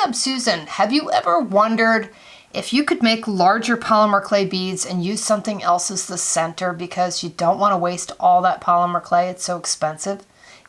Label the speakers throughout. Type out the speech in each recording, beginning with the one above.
Speaker 1: Hi, I'm Susan. Have you ever wondered if you could make larger polymer clay beads and use something else as the center because you don't want to waste all that polymer clay? It's so expensive.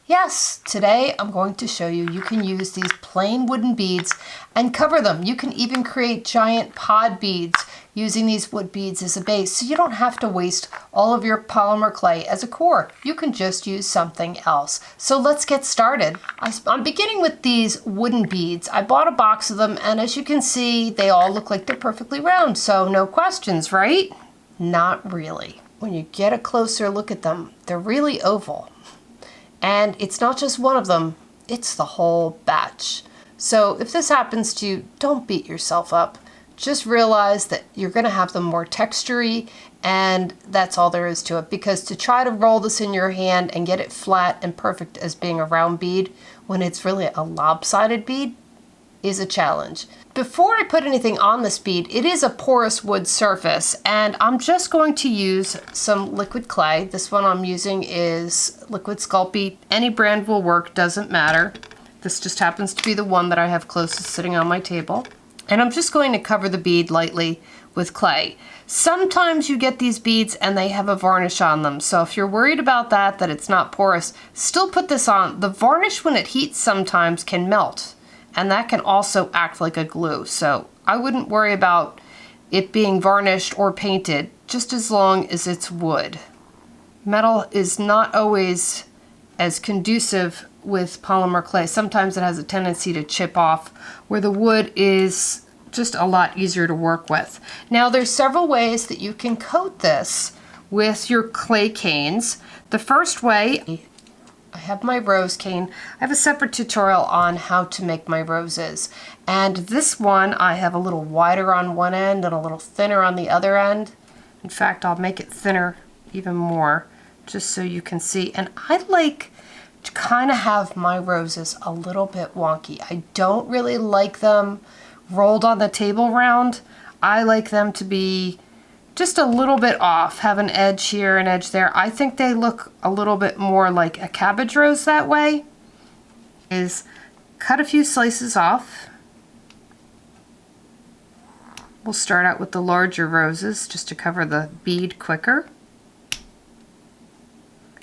Speaker 1: Yes, today I'm going to show you can use these plain wooden beads and cover them. You can even create giant pod beads using these wood beads as a base, so you don't have to waste all of your polymer clay as a core. You can just use something else. So let's get started. I'm beginning with these wooden beads. I bought a box of them, and as you can see, they all look like they're perfectly round, so no questions, right? Not really. When you get a closer look at them, they're really oval. And it's not just one of them, it's the whole batch. So if this happens to you, don't beat yourself up. Just realize that you're going to have them more textury, and that's all there is to it. Because to try to roll this in your hand and get it flat and perfect as being a round bead when it's really a lopsided bead is a challenge. Before I put anything on this bead, it is a porous wood surface, and I'm just going to use some liquid clay. This one I'm using is Liquid Sculpey. Any brand will work, doesn't matter. This just happens to be the one that I have closest sitting on my table. And I'm just going to cover the bead lightly with clay. Sometimes you get these beads and they have a varnish on them. So if you're worried about that it's not porous, still put this on. The varnish, when it heats, sometimes can melt. And that can also act like a glue. So I wouldn't worry about it being varnished or painted, just as long as it's wood. Metal is not always as conducive with polymer clay. Sometimes it has a tendency to chip off, where the wood is just a lot easier to work with. Now there's several ways that you can coat this with your clay canes. The first way, I have my rose cane. I have a separate tutorial on how to make my roses. And this one, I have a little wider on one end and a little thinner on the other end. In fact, I'll make it thinner even more, just so you can see. And I like to kind of have my roses a little bit wonky. I don't really like them rolled on the table round. I like them to be just a little bit off, have an edge here, an edge there. I think they look a little bit more like a cabbage rose that way. Is cut a few slices off. We'll start out with the larger roses just to cover the bead quicker.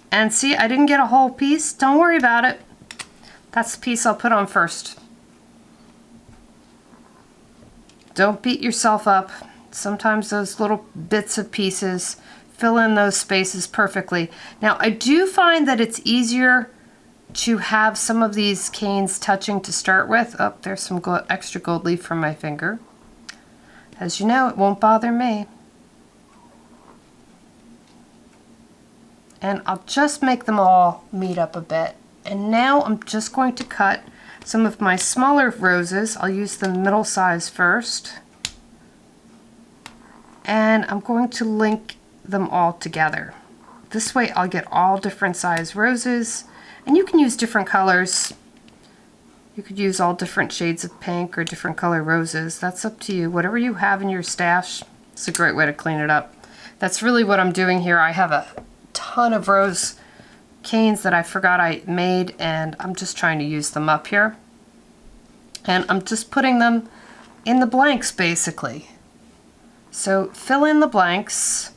Speaker 1: And see, I didn't get a whole piece. Don't worry about it. That's the piece I'll put on first. Don't beat yourself up. Sometimes those little bits of pieces fill in those spaces perfectly. Now, I do find that it's easier to have some of these canes touching to start with. Oh, there's some extra gold leaf from my finger. As you know, it won't bother me. And I'll just make them all meet up a bit. And now I'm just going to cut some of my smaller roses. I'll use the middle size first. And I'm going to link them all together. This way I'll get all different size roses. And you can use different colors. You could use all different shades of pink or different color roses. That's up to you. Whatever you have in your stash, it's a great way to clean it up. That's really what I'm doing here. I have a ton of rose canes that I forgot I made, and I'm just trying to use them up here. And I'm just putting them in the blanks basically. So fill in the blanks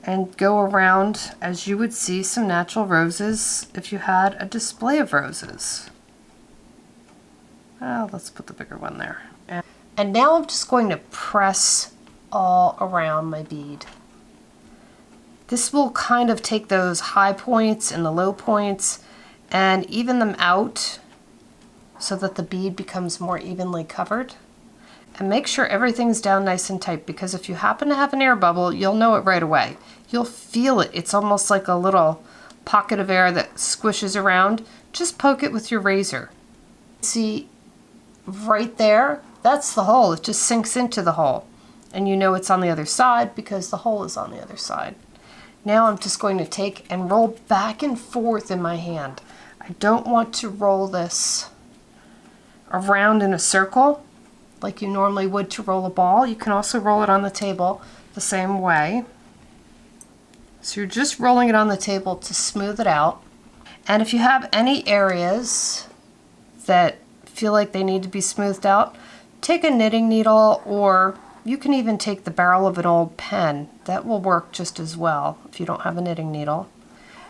Speaker 1: and go around as you would see some natural roses if you had a display of roses. Well, let's put the bigger one there. And now I'm just going to press all around my bead. This will kind of take those high points and the low points and even them out so that the bead becomes more evenly covered. And make sure everything's down nice and tight, because if you happen to have an air bubble, you'll know it right away. You'll feel it. It's almost like a little pocket of air that squishes around. Just poke it with your razor. See right there? That's the hole. It just sinks into the hole. And you know it's on the other side because the hole is on the other side. Now I'm just going to take and roll back and forth in my hand. I don't want to roll this around in a circle like you normally would to roll a ball. You can also roll it on the table the same way. So you're just rolling it on the table to smooth it out. And if you have any areas that feel like they need to be smoothed out, take a knitting needle, or you can even take the barrel of an old pen. That will work just as well if you don't have a knitting needle.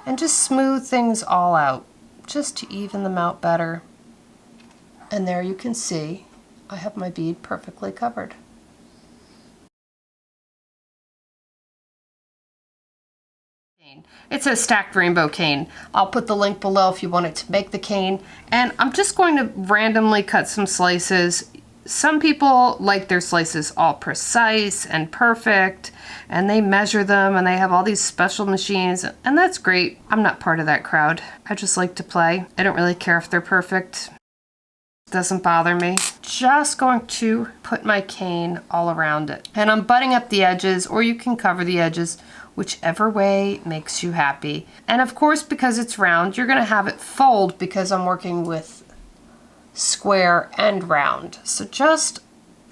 Speaker 1: And just smooth things all out, just to even them out better. And there you can see I have my bead perfectly covered. It's a stacked rainbow cane. I'll put the link below if you wanted to make the cane. And I'm just going to randomly cut some slices. Some people like their slices all precise and perfect, and they measure them and they have all these special machines, and that's great. I'm not part of that crowd. I just like to play. I don't really care if they're perfect. It doesn't bother me. Just going to put my cane all around it. And I'm butting up the edges, or you can cover the edges, whichever way makes you happy. And of course, because it's round, you're gonna have it fold because I'm working with square and round. So just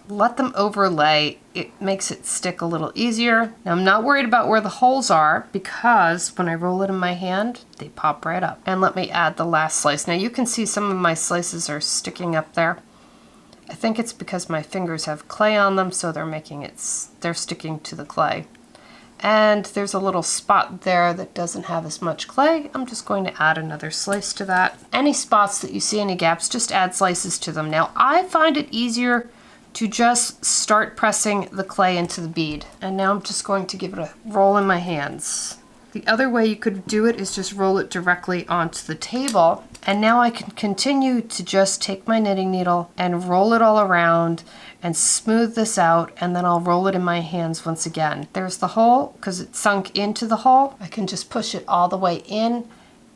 Speaker 1: let them overlay. It makes it stick a little easier. Now I'm not worried about where the holes are because when I roll it in my hand, they pop right up. And let me add the last slice. Now you can see some of my slices are sticking up there. I think it's because my fingers have clay on them, so they're sticking to the clay. And there's a little spot there that doesn't have as much clay. I'm just going to add another slice to that. Any spots that you see any gaps, just add slices to them. Now I find it easier to just start pressing the clay into the bead. And now I'm just going to give it a roll in my hands. The other way you could do it is just roll it directly onto the table. And now I can continue to just take my knitting needle and roll it all around and smooth this out, and then I'll roll it in my hands once again. There's the hole, because it sunk into the hole. I can just push it all the way in,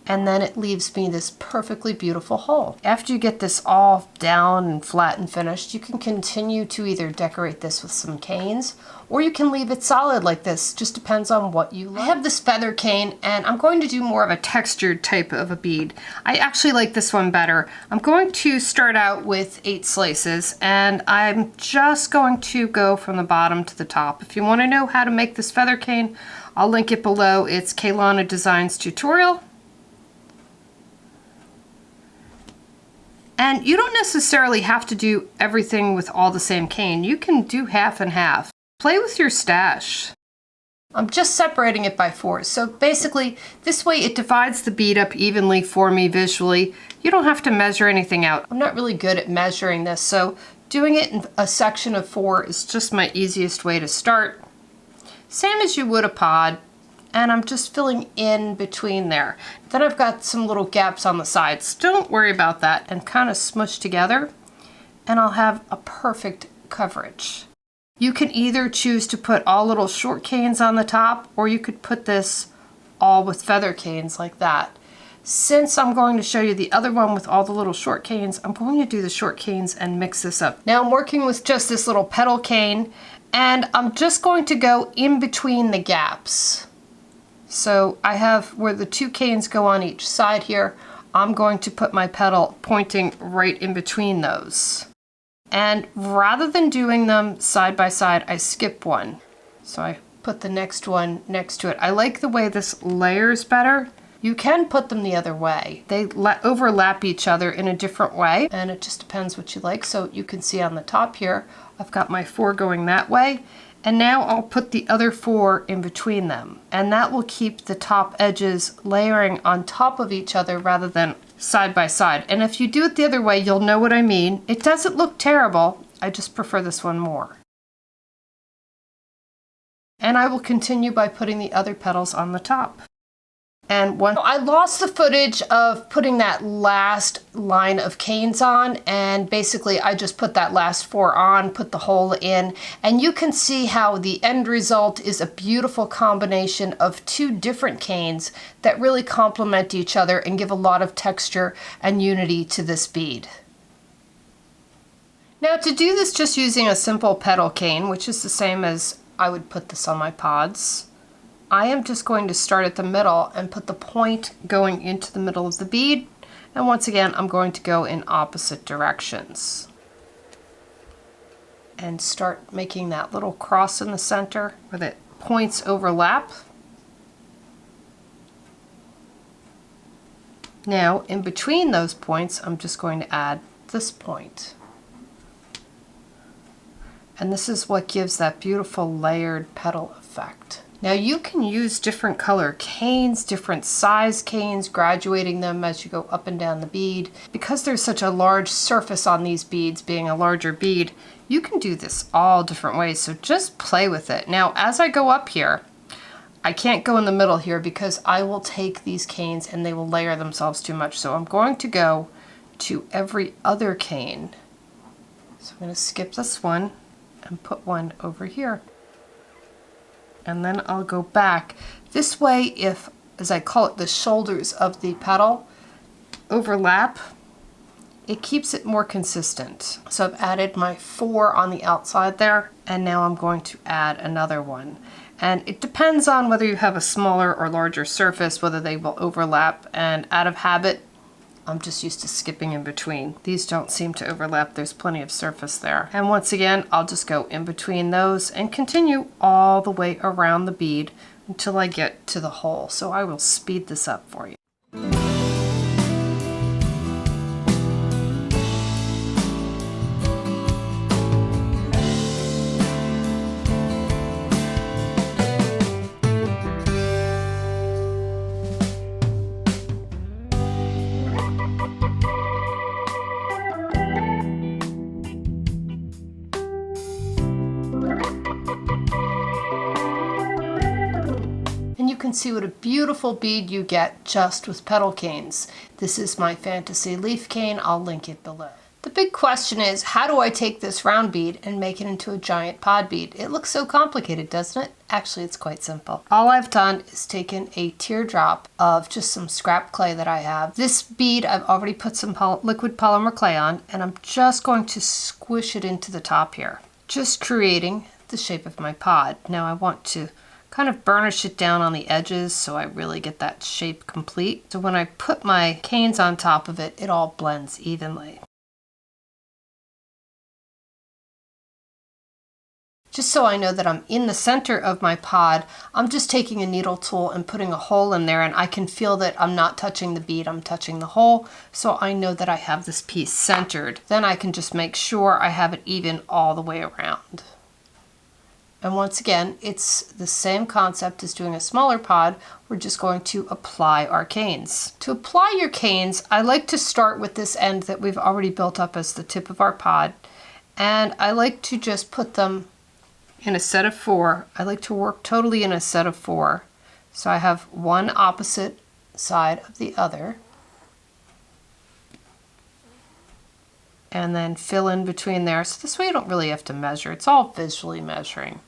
Speaker 1: and then it leaves me this perfectly beautiful hole. After you get this all down and flat and finished, you can continue to either decorate this with some canes, or you can leave it solid like this. Just depends on what you like. I have this feather cane, and I'm going to do more of a textured type of a bead. I actually like this one better. I'm going to start out with 8 slices, and I'm just going to go from the bottom to the top. If you want to know how to make this feather cane, I'll link it below. It's Kaylana Designs tutorial. And you don't necessarily have to do everything with all the same cane. You can do half and half. Play with your stash. I'm just separating it by 4. So basically, this way it divides the bead up evenly for me visually. You don't have to measure anything out. I'm not really good at measuring this, so doing it in a section of 4 is just my easiest way to start. Same as you would a pod. And I'm just filling in between there. Then I've got some little gaps on the sides. Don't worry about that, and kind of smush together, and I'll have a perfect coverage. You can either choose to put all little short canes on the top, or you could put this all with feather canes like that. Since I'm going to show you the other one with all the little short canes, I'm going to do the short canes and mix this up. Now I'm working with just this little petal cane, and I'm just going to go in between the gaps. So I have where the 2 canes go on each side here, I'm going to put my petal pointing right in between those. And rather than doing them side by side, I skip one. So I put the next one next to it. I like the way this layers better. You can put them the other way. They overlap each other in a different way, and it just depends what you like. So you can see on the top here, I've got my 4 going that way. And now I'll put the other 4 in between them. And that will keep the top edges layering on top of each other rather than side by side. And if you do it the other way, you'll know what I mean. It doesn't look terrible. I just prefer this one more. And I will continue by putting the other petals on the top. And I lost the footage of putting that last line of canes on, and basically I just put that last 4 on, put the hole in, and you can see how the end result is a beautiful combination of 2 different canes that really complement each other and give a lot of texture and unity to this bead. Now to do this just using a simple petal cane, which is the same as I would put this on my pods, I am just going to start at the middle and put the point going into the middle of the bead. And once again, I'm going to go in opposite directions. And start making that little cross in the center where the points overlap. Now, in between those points, I'm just going to add this point. And this is what gives that beautiful layered petal effect. Now you can use different color canes, different size canes, graduating them as you go up and down the bead. Because there's such a large surface on these beads, being a larger bead, you can do this all different ways, so just play with it. Now as I go up here, I can't go in the middle here because I will take these canes and they will layer themselves too much. So I'm going to go to every other cane. So I'm going to skip this one and put one over here. And then I'll go back. This way, if, as I call it, the shoulders of the petal overlap, it keeps it more consistent. So I've added my 4 on the outside there, and now I'm going to add another one. And it depends on whether you have a smaller or larger surface, whether they will overlap, and out of habit, I'm just used to skipping in between. These don't seem to overlap, there's plenty of surface there. And once again, I'll just go in between those and continue all the way around the bead until I get to the hole. So I will speed this up for you. And you can see what a beautiful bead you get just with petal canes. This is my fantasy leaf cane. I'll link it below. The big question is, how do I take this round bead and make it into a giant pod bead? It looks so complicated, doesn't it? Actually, it's quite simple. All I've done is taken a teardrop of just some scrap clay that I have. This bead, I've already put some liquid polymer clay on, and I'm just going to squish it into the top here, just creating the shape of my pod. Now I want to kind of burnish it down on the edges so I really get that shape complete. So when I put my canes on top of it, it all blends evenly. Just so I know that I'm in the center of my pod, I'm just taking a needle tool and putting a hole in there, and I can feel that I'm not touching the bead, I'm touching the hole, so I know that I have this piece centered. Then I can just make sure I have it even all the way around. And once again, it's the same concept as doing a smaller pod. We're just going to apply our canes. To apply your canes, I like to start with this end that we've already built up as the tip of our pod. And I like to just put them in a set of 4. I like to work totally in a set of 4. So I have one opposite side of the other. And then fill in between there. So this way you don't really have to measure. It's all visually measuring.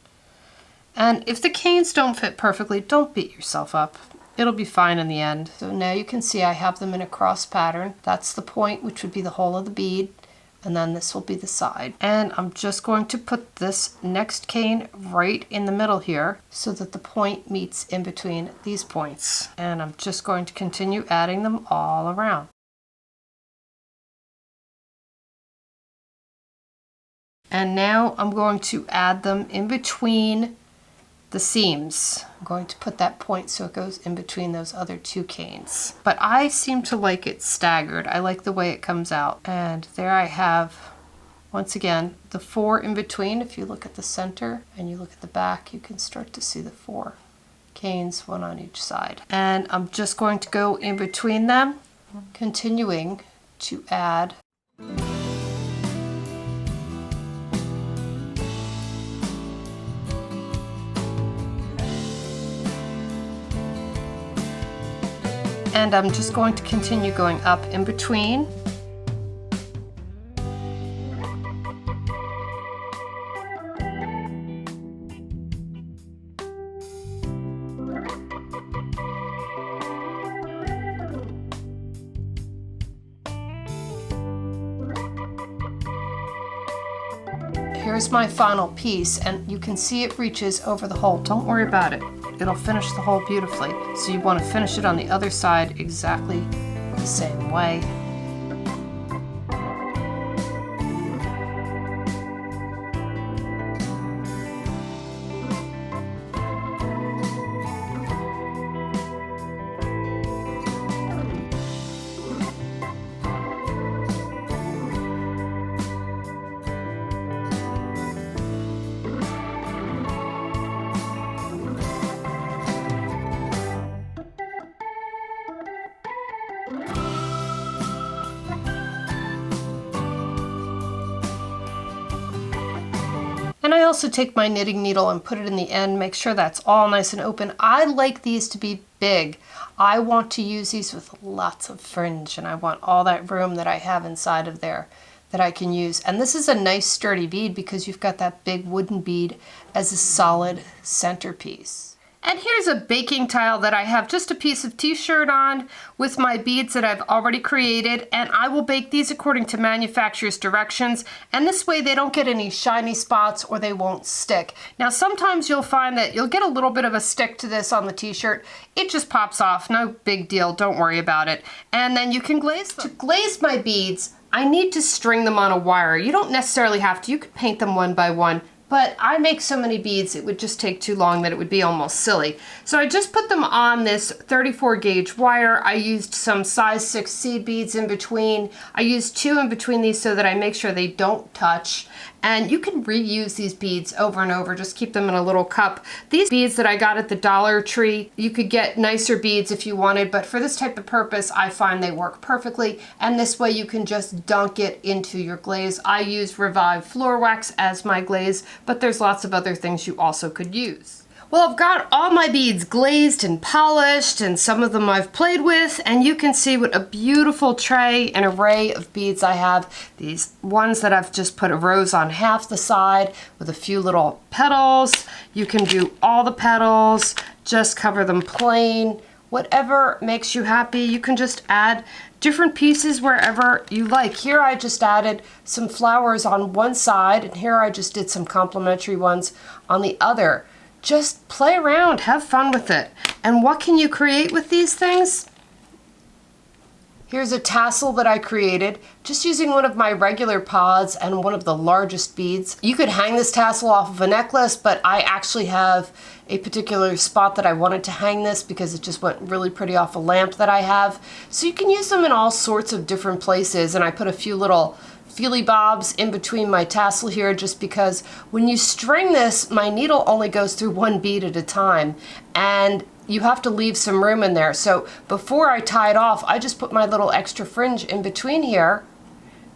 Speaker 1: And if the canes don't fit perfectly, don't beat yourself up. It'll be fine in the end. So now you can see I have them in a cross pattern. That's the point, which would be the hole of the bead. And then this will be the side. And I'm just going to put this next cane right in the middle here so that the point meets in between these points. And I'm just going to continue adding them all around. And now I'm going to add them in between the seams. I'm going to put that point so it goes in between those other 2 canes. But I seem to like it staggered. I like the way it comes out. And there I have, once again, the 4 in between. If you look at the center and you look at the back, you can start to see the 4 canes, one on each side. And I'm just going to go in between them, continuing to add and I'm just going to continue going up in between. Here's my final piece, and you can see it reaches over the hole. Don't worry about it. It'll finish the hole beautifully. So you want to finish it on the other side exactly the same way. And I also take my knitting needle and put it in the end, make sure that's all nice and open. I like these to be big. I want to use these with lots of fringe, and I want all that room that I have inside of there that I can use. And this is a nice sturdy bead because you've got that big wooden bead as a solid centerpiece. And here's a baking tile that I have just a piece of t-shirt on with my beads that I've already created, and I will bake these according to manufacturer's directions, and this way they don't get any shiny spots or they won't stick. Now sometimes you'll find that you'll get a little bit of a stick to this on the t-shirt. It just pops off, no big deal, don't worry about it. And then you can glaze them. To glaze my beads, I need to string them on a wire. You don't necessarily have to, you could paint them one by one. But I make so many beads, it would just take too long that it would be almost silly. So I just put them on this 34 gauge wire. I used some size 6 seed beads in between. I used 2 in between these so that I make sure they don't touch. And you can reuse these beads over and over, just keep them in a little cup. These beads that I got at the Dollar Tree, you could get nicer beads if you wanted, but for this type of purpose, I find they work perfectly. And this way you can just dunk it into your glaze. I use Revive Floor Wax as my glaze, but there's lots of other things you also could use. Well, I've got all my beads glazed and polished, and some of them I've played with, and you can see what a beautiful tray and array of beads I have. These ones that I've just put a rose on half the side with a few little petals. You can do all the petals, just cover them plain. Whatever makes you happy, you can just add different pieces wherever you like. Here I just added some flowers on one side, and here I just did some complementary ones on the other. Just play around, have fun with it. And what can you create with these things? Here's a tassel that I created just using one of my regular pods and one of the largest beads. You could hang this tassel off of a necklace, but I actually have a particular spot that I wanted to hang this because it just went really pretty off a lamp that I have. So you can use them in all sorts of different places, and I put a few little feely bobs in between my tassel here just because when you string this, my needle only goes through one bead at a time, and you have to leave some room in there. So before I tie it off, I just put my little extra fringe in between here,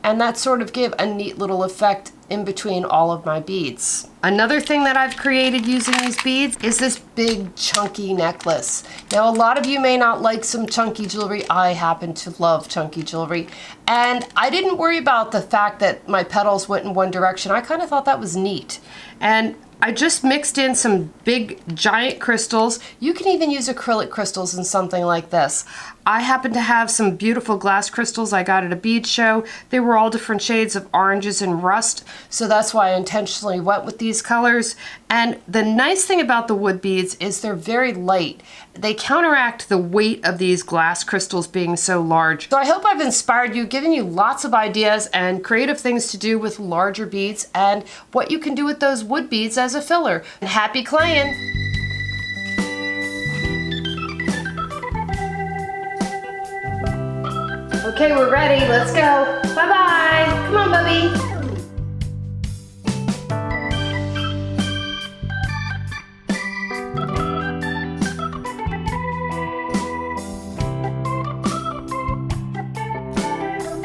Speaker 1: and that sort of gave a neat little effect in between all of my beads. Another thing that I've created using these beads is this big chunky necklace. Now a lot of you may not like some chunky jewelry. I happen to love chunky jewelry, and I didn't worry about the fact that my petals went in one direction. I kind of thought that was neat. And I just mixed in some big giant crystals. You can even use acrylic crystals in something like this. I happen to have some beautiful glass crystals I got at a bead show. They were all different shades of oranges and rust, so that's why I intentionally went with these colors. And the nice thing about the wood beads is they're very light. They counteract the weight of these glass crystals being so large. So I hope I've inspired you, given you lots of ideas and creative things to do with larger beads and what you can do with those wood beads as a filler. And happy claying! Okay, we're ready, let's go.